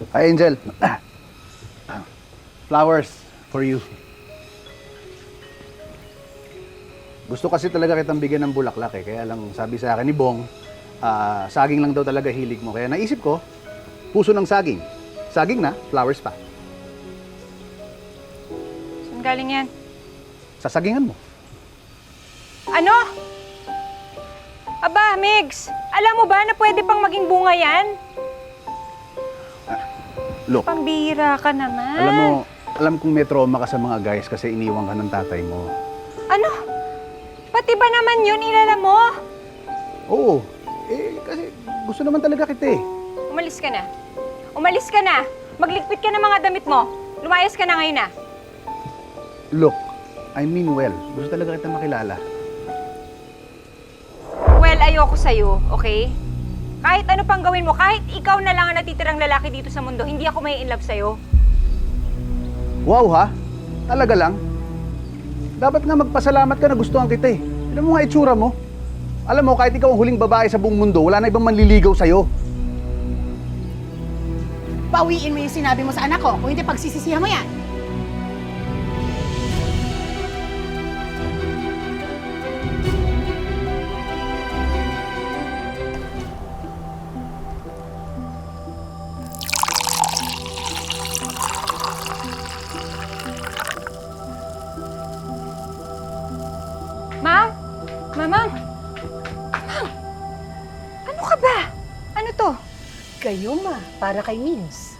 Hi, Angel. Flowers for you. Gusto kasi talaga kitang bigyan ng bulaklak eh. Kaya lang sabi sa akin ni Bong, saging lang daw talaga hilig mo. Kaya naisip ko, puso ng saging. Saging na, flowers pa. Saan galing yan? Sa sagingan mo. Ano? Aba, Migs, alam mo ba na pwede pang maging bunga yan? Look, Pambihira ka naman. alam kong may trauma ka sa mga guys kasi iniwan ka ng tatay mo. Ano? Pati ba naman yun ilala mo? Oo, kasi gusto naman talaga kita eh. Umalis ka na. Umalis ka na. Magligpit ka ng mga damit mo. Lumayas ka na ngayon na. Look, I mean well. Gusto talaga kita makilala. Well, ayoko sa'yo, okay? Kahit ano pang gawin mo, kahit ikaw na lang ang natitirang lalaki dito sa mundo, hindi ako may in love sa'yo. Wow ha? Talaga lang? Dapat nga magpasalamat ka na gustuhan kita eh. Tignan mo nga itsura mo. Alam mo, kahit ikaw ang huling babae sa buong mundo, wala na ibang manliligaw sa'yo. Bawiin mo yung sinabi mo sa anak ko, kung hindi pagsisisihan mo yan. Ma'am? Mamang? Ma'am? Ano ka ba? Ano to? Kayo ma, para kay Mims.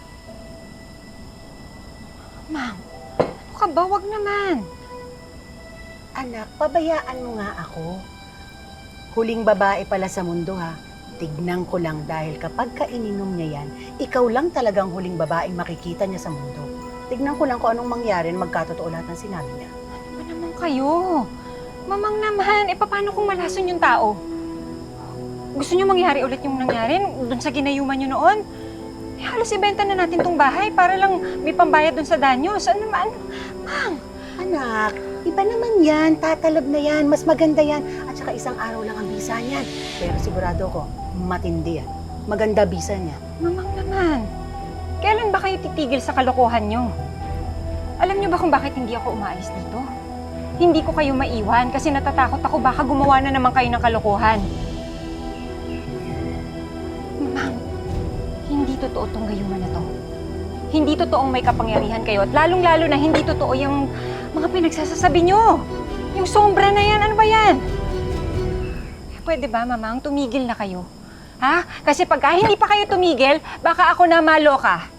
Ma'am, ano ka ba? Wag naman. Anak, pabayaan mo nga ako. Huling babae pala sa mundo ha. Tignan ko lang dahil kapag ininom niya yan, ikaw lang talagang huling babaeng makikita niya sa mundo. Tignan ko lang kung anong mangyari na magkatotoo lahat ng sinabi niya. Ano ba naman kayo? Mamang naman, paano kung malason yung tao? Gusto niyo mangyari ulit yung nangyari dun sa ginayuman niyo noon? Halos ibenta na natin tong bahay para lang may pambayad dun sa danyos. Ano naman? Ma'am! Anak, iba naman yan. Tatalab na yan. Mas maganda yan. At saka isang araw lang ang bisa niyan. Pero sigurado ko, matindi yan. Maganda bisa niya. Mamang naman, kailan ba kayo titigil sa kalokohan niyo? Alam niyo ba kung bakit hindi ako umaalis dito? Hindi ko kayo maiwan kasi natatakot ako baka gumawa na naman kayo ng kalokohan. Ma'am, hindi totoo tong gayuman na to. Hindi totoong may kapangyarihan kayo at lalong-lalo na hindi totoo yung mga pinagsasasabi nyo. Yung sombra na yan, ano ba yan? Pwede ba, mamang, tumigil na kayo? Ha? Kasi pagka hindi pa kayo tumigil, baka ako na maloka.